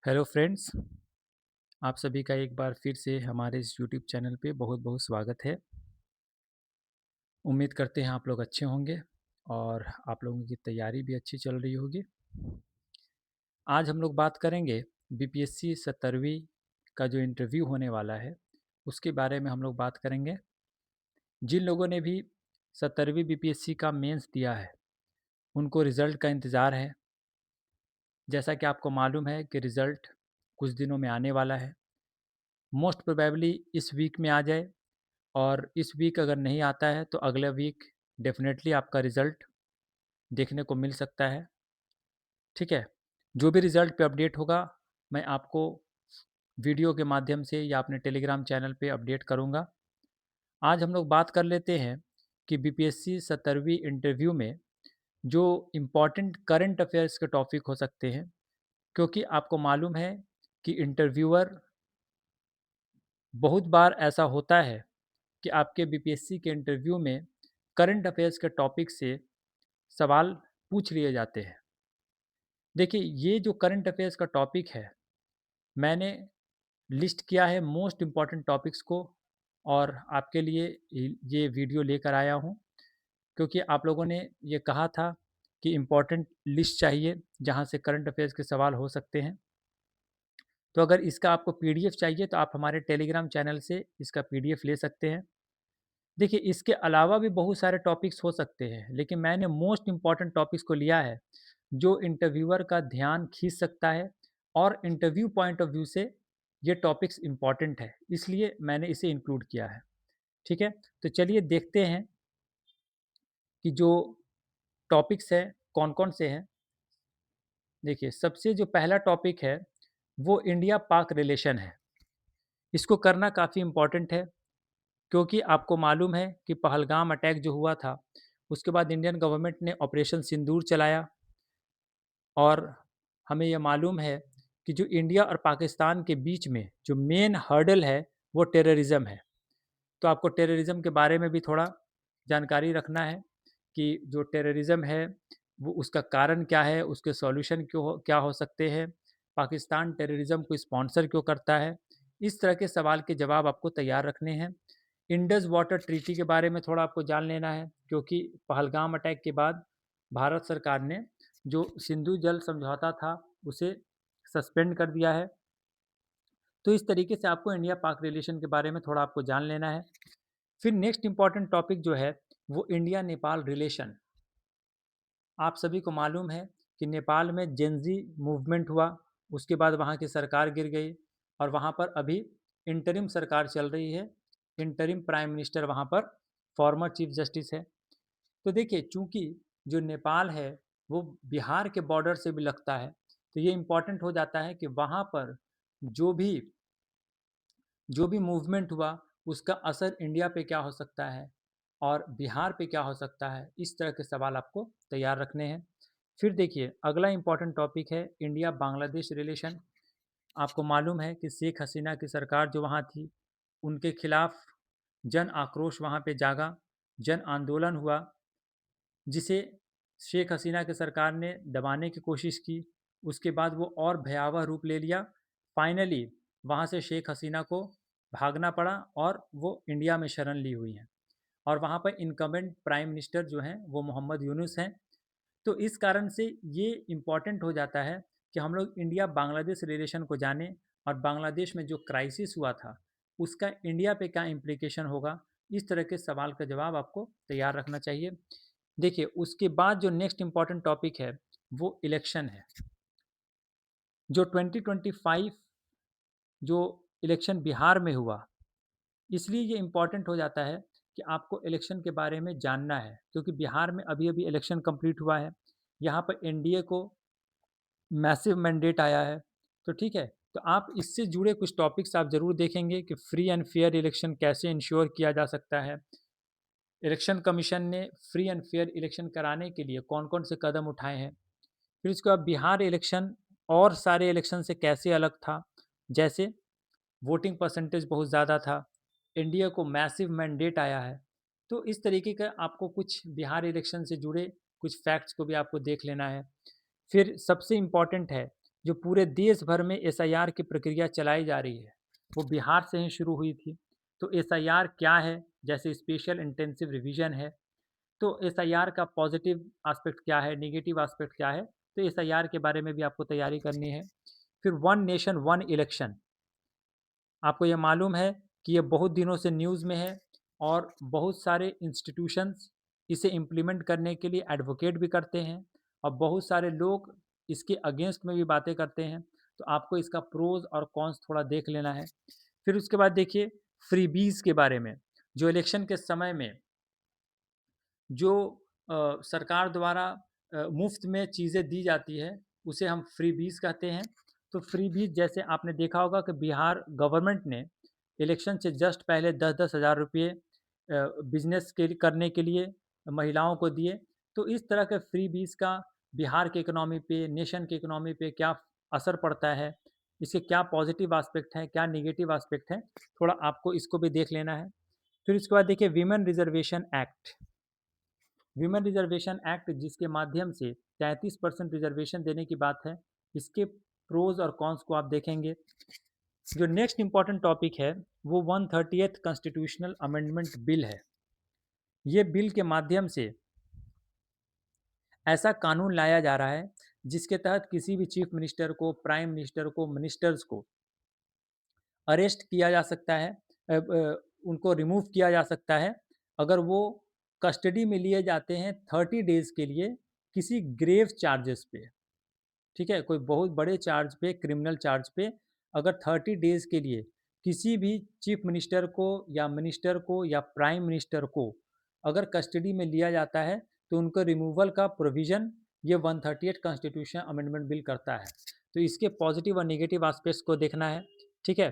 Hello friends, आप सभी का एक बार फिर से हमारे इस यूट्यूब चैनल पे बहुत-बहुत स्वागत है। उम्मीद करते हैं आप लोग अच्छे होंगे और आप लोगों की तैयारी भी अच्छी चल रही होगी। आज हम लोग बात करेंगे बीपीएससी 17वीं का जो इंटरव्यू होने वाला है, उसके बारे में हम लोग बात करेंगे। जिन लोगों ने भी 17वीं बीपीएससी का मेंस दिया है, उनको रिज़ल्ट का इंतज़ार है। जैसा कि आपको मालूम है कि रिज़ल्ट कुछ दिनों में आने वाला है। मोस्ट प्रोबेबली इस वीक में आ जाए और इस वीक अगर नहीं आता है तो अगले वीक डेफ़िनेटली आपका रिज़ल्ट देखने को मिल सकता है, ठीक है? जो भी रिज़ल्ट पे अपडेट होगा, मैं आपको वीडियो के माध्यम से या अपने टेलीग्राम चैनल पे अपडेट करूँगा। आज हम लोग बात कर लेते हैं कि बीपीएससी 17वीं इंटरव्यू में जो इम्पोर्टेंट करंट अफ़ेयर्स के टॉपिक हो सकते हैं, क्योंकि आपको मालूम है कि इंटरव्यूअर बहुत बार ऐसा होता है कि आपके बीपीएससी के इंटरव्यू में करंट अफ़ेयर्स के टॉपिक से सवाल पूछ लिए जाते हैं। देखिए, ये जो करंट अफ़ेयर्स का टॉपिक है, मैंने लिस्ट किया है मोस्ट इम्पोर्टेंट टॉपिक्स को और आपके लिए ये वीडियो लेकर आया हूँ, क्योंकि आप लोगों ने ये कहा था कि इम्पोर्टेंट लिस्ट चाहिए, जहाँ से करंट अफ़ेयर्स के सवाल हो सकते हैं। तो अगर इसका आपको पीडीएफ चाहिए, तो आप हमारे टेलीग्राम चैनल से इसका पीडीएफ ले सकते हैं। देखिए, इसके अलावा भी बहुत सारे टॉपिक्स हो सकते हैं, लेकिन मैंने मोस्ट इम्पॉर्टेंट टॉपिक्स को लिया है, जो इंटरव्यूअर का ध्यान खींच सकता है और इंटरव्यू पॉइंट ऑफ व्यू से ये टॉपिक्स इम्पॉर्टेंट है, इसलिए मैंने इसे इंक्लूड किया है, ठीक है? तो चलिए देखते हैं कि जो टॉपिक्स हैं, कौन-कौन से हैं। देखिए, सबसे जो पहला टॉपिक है, वो इंडिया-पाक रिलेशन है। इसको करना काफ़ी इम्पॉर्टेंट है, क्योंकि आपको मालूम है कि पहलगाम अटैक जो हुआ था, उसके बाद इंडियन गवर्नमेंट ने ऑपरेशन सिंदूर चलाया और हमें ये मालूम है कि जो इंडिया और पाकिस्तान के बीच में जो मेन हर्डल है, वो टेररिज़्म है। तो आपको टेररिज़्म के बारे में भी थोड़ा जानकारी रखना है कि जो टेररिज़्म है, वो उसका कारण क्या है, उसके सॉल्यूशन क्या हो सकते हैं, पाकिस्तान टेररिज़्म को स्पॉन्सर क्यों करता है। इस तरह के सवाल के जवाब आपको तैयार रखने हैं। इंडस वाटर ट्रीटी के बारे में थोड़ा आपको जान लेना है, क्योंकि पहलगाम अटैक के बाद भारत सरकार ने जो सिंधु जल समझौता था, उसे सस्पेंड कर दिया है। तो इस तरीके से आपको इंडिया पाक रिलेशन के बारे में थोड़ा आपको जान लेना है। फिर नेक्स्ट इम्पॉर्टेंट टॉपिक जो है, वो इंडिया नेपाल रिलेशन। आप सभी को मालूम है कि नेपाल में जेनज़ी मूवमेंट हुआ, उसके बाद वहाँ की सरकार गिर गई और वहाँ पर अभी इंटरिम सरकार चल रही है। इंटरिम प्राइम मिनिस्टर वहाँ पर फॉर्मर चीफ जस्टिस है। तो देखिए, चूँकि जो नेपाल है, वो बिहार के बॉर्डर से भी लगता है, तो ये इम्पोर्टेंट हो जाता है कि वहाँ पर जो भी जो भी मूवमेंट हुआ, उसका असर इंडिया पे क्या हो सकता है और बिहार पे क्या हो सकता है, इस तरह के सवाल आपको तैयार रखने हैं। फिर देखिए, अगला इम्पोर्टेंट टॉपिक है इंडिया बांग्लादेश रिलेशन। आपको मालूम है कि शेख हसीना की सरकार जो वहाँ थी, उनके खिलाफ जन आक्रोश वहाँ पे जागा, जन आंदोलन हुआ, जिसे शेख हसीना की सरकार ने दबाने की कोशिश की। उसके बाद वो और भयावह रूप ले लिया। फाइनली वहाँ से शेख हसीना को भागना पड़ा और वो इंडिया में शरण ली हुई हैं और वहाँ पर इनकम्बेंट प्राइम मिनिस्टर जो हैं, वो मोहम्मद यूनुस हैं। तो इस कारण से ये इम्पॉर्टेंट हो जाता है कि हम लोग इंडिया बांग्लादेश रिलेशन को जानें और बांग्लादेश में जो क्राइसिस हुआ था, उसका इंडिया पे क्या इम्प्लीकेशन होगा, इस तरह के सवाल का जवाब आपको तैयार रखना चाहिए। देखिए, उसके बाद जो नेक्स्ट इम्पॉर्टेंट टॉपिक है, वो इलेक्शन है। जो 2025 जो इलेक्शन बिहार में हुआ, इसलिए ये इम्पॉर्टेंट हो जाता है कि आपको इलेक्शन के बारे में जानना है, क्योंकि बिहार में अभी-अभी इलेक्शन कंप्लीट हुआ है। यहाँ पर एनडीए को मैसिव मैंडेट आया है, तो ठीक है। तो आप इससे जुड़े कुछ टॉपिक्स आप ज़रूर देखेंगे कि फ्री एंड फेयर इलेक्शन कैसे इंश्योर किया जा सकता है। इलेक्शन कमीशन ने फ्री एंड फेयर इलेक्शन कराने के लिए कौन-कौन से कदम उठाए हैं। फिर उसके बाद बिहार इलेक्शन और सारे इलेक्शन से कैसे अलग था। जैसे वोटिंग परसेंटेज बहुत ज़्यादा था, इंडिया को मैसिव मैंडेट आया है। तो इस तरीके का आपको कुछ बिहार इलेक्शन से जुड़े कुछ फैक्ट्स को भी आपको देख लेना है। फिर सबसे इम्पॉर्टेंट है जो पूरे देश भर में एसआईआर की प्रक्रिया चलाई जा रही है, वो बिहार से ही शुरू हुई थी। तो एसआईआर क्या है? जैसे स्पेशल इंटेंसिव रिवीजन है, तो एसआईआर का पॉजिटिव एस्पेक्ट क्या है, नेगेटिव एस्पेक्ट क्या है? तो एसआईआर के बारे में भी आपको तैयारी करनी है। फिर वन नेशन वन इलेक्शन, आपको ये मालूम है कि ये बहुत दिनों से न्यूज़ में है और बहुत सारे इंस्टीट्यूशंस इसे इम्प्लीमेंट करने के लिए एडवोकेट भी करते हैं और बहुत सारे लोग इसके अगेंस्ट में भी बातें करते हैं। तो आपको इसका प्रोज़ और कॉन्स थोड़ा देख लेना है। फिर उसके बाद देखिए फ्रीबीज़ के बारे में, जो इलेक्शन के समय में जो सरकार द्वारा मुफ्त में चीज़ें दी जाती है, उसे हम फ्रीबीज़ कहते हैं। तो फ्रीबीज़ जैसे आपने देखा होगा कि बिहार गवर्नमेंट ने इलेक्शन से जस्ट पहले 10-10 हज़ार रुपये बिज़नेस के करने के लिए महिलाओं को दिए। तो इस तरह के फ्रीबीज़ का बिहार के इकोनॉमी पे, नेशन के इकोनॉमी पे क्या असर पड़ता है, इसके क्या पॉजिटिव एस्पेक्ट हैं, क्या नेगेटिव एस्पेक्ट हैं, थोड़ा आपको इसको भी देख लेना है। फिर उसके बाद देखिए women reservation act. Women reservation act जिसके माध्यम से 33% रिजर्वेशन देने की बात है, इसके प्रोज और कॉन्स को आप देखेंगे। जो नेक्स्ट इंपॉर्टेंट टॉपिक है वो 130th कॉन्स्टिट्यूशनल अमेंडमेंट बिल है। ये बिल के माध्यम से ऐसा कानून लाया जा रहा है जिसके तहत किसी भी चीफ मिनिस्टर को, प्राइम मिनिस्टर को, मिनिस्टर्स को अरेस्ट किया जा सकता है, उनको रिमूव किया जा सकता है अगर वो कस्टडी में लिए जाते हैं 30 डेज़ के लिए किसी ग्रेव चार्जेस पे। ठीक है? कोई बहुत बड़े चार्ज पे, क्रिमिनल चार्ज पे अगर 30 डेज़ के लिए किसी भी चीफ मिनिस्टर को या मिनिस्टर को या प्राइम मिनिस्टर को अगर कस्टडी में लिया जाता है, तो उनको रिमूवल का प्रोविज़न ये 130th कॉन्स्टिट्यूशन अमेंडमेंट बिल करता है। तो इसके पॉजिटिव और नेगेटिव एस्पेक्ट्स को देखना है, ठीक है?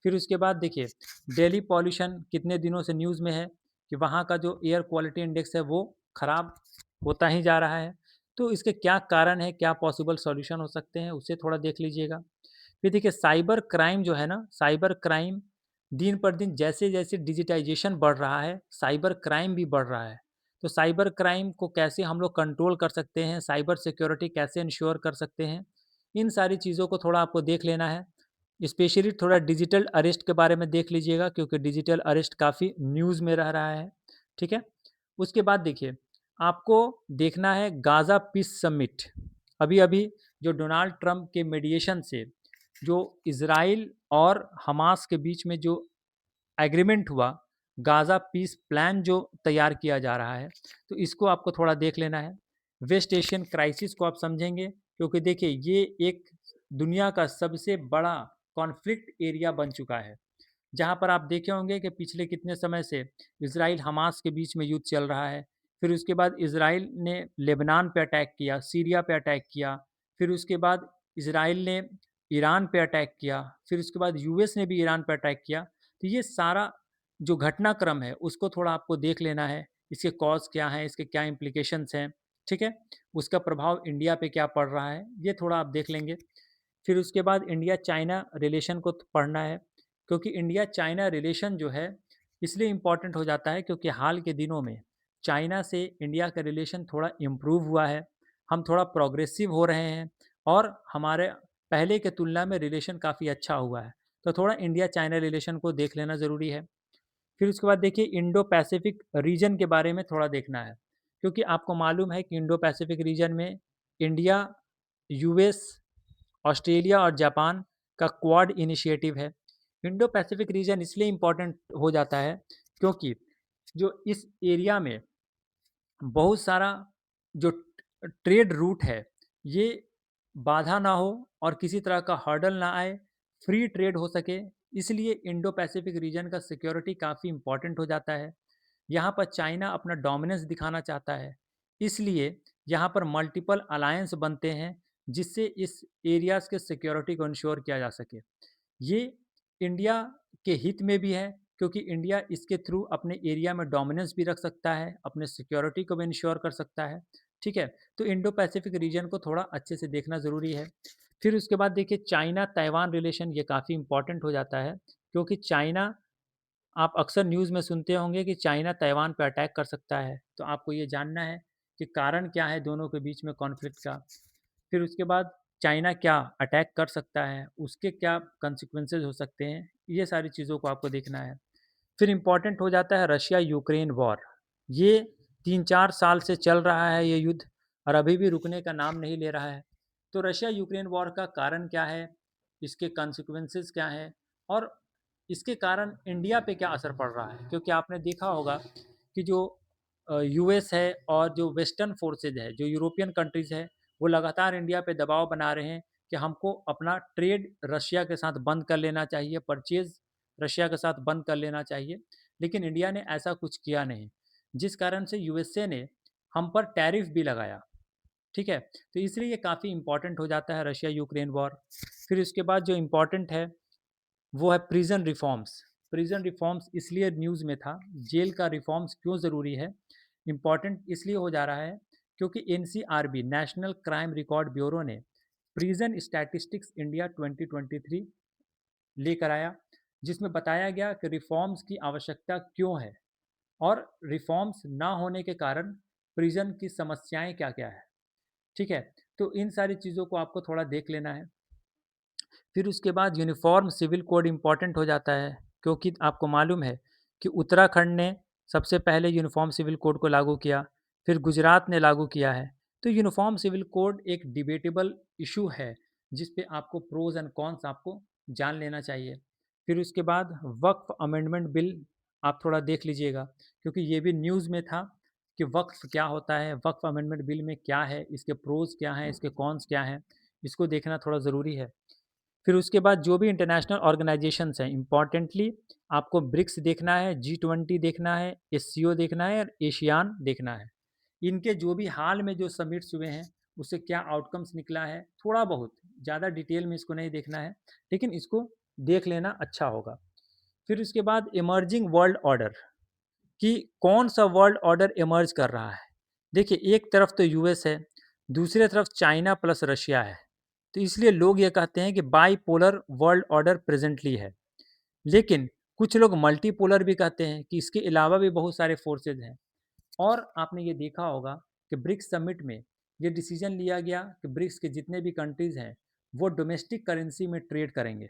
फिर उसके बाद देखिए दिल्ली पॉल्यूशन कितने दिनों से न्यूज़ में है कि वहाँ का जो एयर क्वालिटी इंडेक्स है वो ख़राब होता ही जा रहा है। तो इसके क्या कारण है, क्या पॉसिबल सॉल्यूशन हो सकते हैं, उसे थोड़ा देख लीजिएगा। फिर देखिए साइबर क्राइम जो है ना, साइबर क्राइम दिन पर दिन जैसे-जैसे डिजिटाइज़ेशन बढ़ रहा है, साइबर क्राइम भी बढ़ रहा है। तो साइबर क्राइम को कैसे हम लोग कंट्रोल कर सकते हैं, साइबर सिक्योरिटी कैसे इंश्योर कर सकते हैं, इन सारी चीज़ों को थोड़ा आपको देख लेना है। स्पेशली थोड़ा डिजिटल अरेस्ट के बारे में देख लीजिएगा क्योंकि डिजिटल अरेस्ट काफ़ी न्यूज़ में रह रहा है, ठीक है? उसके बाद देखिए, आपको देखना है गाज़ा पीस समिट। अभी-अभी जो डोनाल्ड ट्रंप के मीडिएशन से जो इज़राइल और हमास के बीच में जो एग्रीमेंट हुआ, गाज़ा पीस प्लान जो तैयार किया जा रहा है, तो इसको आपको थोड़ा देख लेना है। वेस्ट एशियन क्राइसिस को आप समझेंगे क्योंकि देखिए ये एक दुनिया का सबसे बड़ा कॉन्फ्लिक्ट एरिया बन चुका है। जहाँ पर आप देखे होंगे कि पिछले कितने समय से इज़राइल हमास के बीच में युद्ध चल रहा है। फिर उसके बाद इज़राइल ने लेबनान पे अटैक किया, सीरिया पे अटैक किया, फिर उसके बाद इज़राइल ने ईरान पे अटैक किया, फिर उसके बाद यूएस ने भी ईरान पे अटैक किया। तो ये सारा जो घटनाक्रम है उसको थोड़ा आपको देख लेना है, इसके कॉज़ क्या हैं, इसके क्या इम्प्लीकेशंस हैं, ठीक है? उसका प्रभाव इंडिया पे क्या पड़ रहा है, ये थोड़ा आप देख लेंगे। फिर उसके बाद इंडिया चाइना रिलेशन को पढ़ना है क्योंकि इंडिया चाइना रिलेशन जो है इसलिए इम्पॉर्टेंट हो जाता है क्योंकि हाल के दिनों में चाइना से इंडिया का रिलेशन थोड़ा इम्प्रूव हुआ है, हम थोड़ा प्रोग्रेसिव हो रहे हैं और हमारे पहले के तुलना में रिलेशन काफ़ी अच्छा हुआ है। तो थोड़ा इंडिया चाइना रिलेशन को देख लेना ज़रूरी है। फिर उसके बाद देखिए इंडो पैसिफिक रीजन के बारे में थोड़ा देखना है क्योंकि आपको मालूम है कि इंडो पैसिफिक रीजन में इंडिया, यूएस, ऑस्ट्रेलिया और जापान का क्वाड इनिशिएटिव है। इंडो पैसिफिक रीजन इसलिए इम्पोर्टेंट हो जाता है क्योंकि जो इस एरिया में बहुत सारा जो ट्रेड रूट है, ये बाधा ना हो और किसी तरह का हर्डल ना आए, फ्री ट्रेड हो सके, इसलिए इंडो पैसिफिक रीजन का सिक्योरिटी काफ़ी इम्पोर्टेंट हो जाता है। यहाँ पर चाइना अपना डोमिनेंस दिखाना चाहता है, इसलिए यहाँ पर मल्टीपल अलायंस बनते हैं, जिससे इस एरियाज़ के सिक्योरिटी को इंश्योर किया जा सके। ये इंडिया के हित में भी है क्योंकि इंडिया इसके थ्रू अपने एरिया में डोमिनेंस भी रख सकता है, अपने सिक्योरिटी को भी इंश्योर कर सकता है, ठीक है? तो इंडो पैसिफिक रीजन को थोड़ा अच्छे से देखना ज़रूरी है। फिर उसके बाद देखिए चाइना ताइवान रिलेशन ये काफ़ी इम्पोर्टेंट हो जाता है क्योंकि चाइना, आप अक्सर न्यूज़ में सुनते होंगे कि चाइना ताइवान पे अटैक कर सकता है, तो आपको ये जानना है कि कारण क्या है दोनों के बीच में कॉन्फ्लिक्ट का। फिर उसके बाद चाइना क्या अटैक कर सकता है, उसके क्या कॉन्सिक्वेंसेज़ हो सकते हैं, ये सारी चीज़ों को आपको देखना है। फिर इम्पोर्टेंट हो जाता है रशिया यूक्रेन वॉर। ये 3-4 साल से चल रहा है ये युद्ध और अभी भी रुकने का नाम नहीं ले रहा है। तो रशिया यूक्रेन वॉर का कारण क्या है? इसके कॉन्सिक्वेंसेज़ क्या हैं? और इसके कारण इंडिया पे क्या असर पड़ रहा है? क्योंकि आपने देखा होगा कि जो यूएस है और जो वेस्टर्न फोर्सेज़ है, जो यूरोपियन कंट्रीज़ है, वो लगातार इंडिया पे दबाव बना रहे हैं कि हमको अपना ट्रेड रशिया के साथ बंद कर लेना चाहिए, परचेज़ रशिया के साथ बंद कर लेना चाहिए। लेकिन इंडिया ने ऐसा कुछ किया नहीं, जिस कारण से यूएसए ने हम पर टैरिफ भी लगाया, ठीक है? तो इसलिए ये काफ़ी इम्पोर्टेंट हो जाता है रशिया यूक्रेन वॉर। फिर उसके बाद जो इम्पोर्टेंट है, वो है प्रिज़न रिफ़ॉर्म्स। प्रिज़न रिफ़ॉर्म्स इसलिए न्यूज़ में था, जेल का रिफ़ॉर्म्स क्यों ज़रूरी है? इम्पोर्टेंट इसलिए हो जा रहा है, क्योंकि NCRB national crime record bureau ने प्रिज़न स्टैटिस्टिक्स इंडिया 2023 लेकर आया, जिसमें बताया गया कि रिफ़ॉर्म्स की आवश्यकता क्यों है और रिफ़ॉर्म्स ना होने के कारण प्रिज़न की समस्याएँ क्या-क्या हैं, ठीक है? तो इन सारी चीज़ों को आपको थोड़ा देख लेना है। फिर उसके बाद यूनिफ़ॉर्म सिविल कोड इम्पोर्टेंट हो जाता है, क्योंकि आपको मालूम है कि उत्तराखंड ने सबसे पहले यूनिफ़ॉर्म सिविल कोड को लागू किया, फिर गुजरात ने लागू किया है। तो यूनिफ़ॉर्म सिविल कोड एक डिबेटेबल इश्यू है, जिस पे आपको प्रोज़ एंड कॉन्स आपको जान लेना चाहिए। फिर उसके बाद वक्फ़ अमेंडमेंट बिल आप थोड़ा देख लीजिएगा, क्योंकि ये भी न्यूज़ में था कि वक्फ़ क्या होता है, वक्फ़ अमेंडमेंट बिल में क्या है, इसके प्रोज़ क्या हैं, इसके कॉन्स क्या हैं, इसको देखना थोड़ा ज़रूरी है। फिर उसके बाद जो भी इंटरनेशनल ऑर्गेनाइजेशंस हैं, इम्पॉर्टेंटली आपको ब्रिक्स देखना है, जी20 देखना है, एससीओ देखना है और एशियान देखना है। इनके जो भी हाल में जो समिट्स हुए हैं, उससे क्या आउटकम्स निकला है, थोड़ा बहुत, ज़्यादा डिटेल में इसको नहीं देखना है, लेकिन इसको देख लेना अच्छा होगा। फिर उसके बाद इमर्जिंग वर्ल्ड ऑर्डर, कि कौन सा वर्ल्ड ऑर्डर इमर्ज कर रहा है। देखिए, एक तरफ तो यूएस है, दूसरी तरफ चाइना प्लस रशिया है। तो इसलिए लोग ये कहते हैं कि बाईपोलर वर्ल्ड ऑर्डर प्रेजेंटली है। लेकिन कुछ लोग मल्टीपोलर भी कहते हैं कि इसके अलावा भी बहुत सारे फोर्सेज हैं। और आपने ये देखा होगा कि ब्रिक्स समिट में ये डिसीजन लिया गया कि ब्रिक्स के जितने भी कंट्रीज़ हैं, वो डोमेस्टिक करेंसी में ट्रेड करेंगे,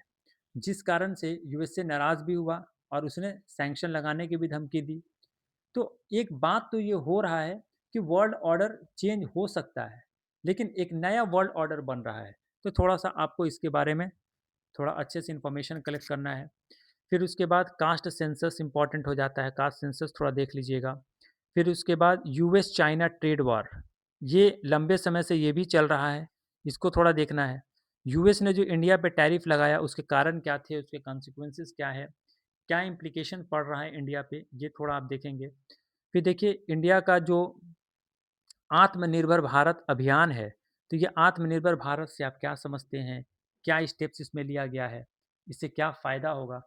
जिस कारण से यूएसए नाराज़ भी हुआ और उसने सैंक्शन लगाने की भी धमकी दी। तो एक बात तो ये हो रहा है कि वर्ल्ड ऑर्डर चेंज हो सकता है, लेकिन एक नया वर्ल्ड ऑर्डर बन रहा है। तो थोड़ा-सा आपको इसके बारे में थोड़ा अच्छे से इन्फॉर्मेशन कलेक्ट करना है। फिर उसके बाद कास्ट सेंसस इम्पॉर्टेंट हो जाता है, कास्ट सेंसस थोड़ा देख लीजिएगा। फिर उसके बाद यूएस चाइना ट्रेड वॉर, ये लंबे समय से ये भी चल रहा है, इसको थोड़ा देखना है। यूएस ने जो इंडिया पे टैरिफ लगाया, उसके कारण क्या थे, उसके कॉन्सिक्वेंसेस क्या है, क्या इम्प्लीकेशन पड़ रहा है इंडिया पे, ये थोड़ा आप देखेंगे। फिर देखिए, इंडिया का जो आत्मनिर्भर भारत अभियान है, तो ये आत्मनिर्भर भारत से आप क्या समझते हैं? क्या स्टेप्स इसमें लिया गया है? इससे क्या फ़ायदा होगा?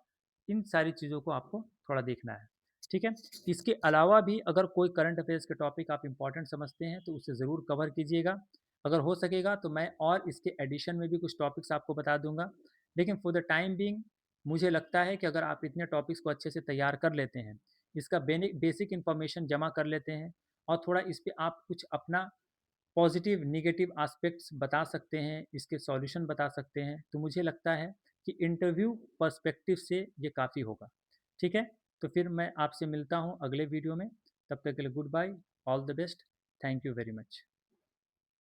इन सारी चीज़ों को आपको थोड़ा देखना है, ठीक है? इसके अलावा भी अगर कोई करंट अफ़ेयर्स के टॉपिक आप इम्पोर्टेंट समझते हैं, तो उसे ज़रूर कवर कीजिएगा। अगर हो सकेगा तो मैं और इसके एडिशन में भी कुछ टॉपिक्स आपको बता दूँगा। लेकिन फॉर द टाइम बीइंग मुझे लगता है कि अगर आप इतने टॉपिक्स को अच्छे से तैयार कर लेते हैं, इसका बेसिक इन्फॉर्मेशन जमा कर लेते हैं और थोड़ा इस पे आप कुछ अपना पॉजिटिव नेगेटिव एस्पेक्ट्स बता सकते हैं, इसके सॉल्यूशन बता सकते हैं, तो मुझे लगता है कि इंटरव्यू पर्सपेक्टिव से ये काफ़ी होगा, ठीक है? तो फिर मैं आपसे मिलता हूँ अगले वीडियो में, तब तक के लिए goodbye, all the best, thank you very much.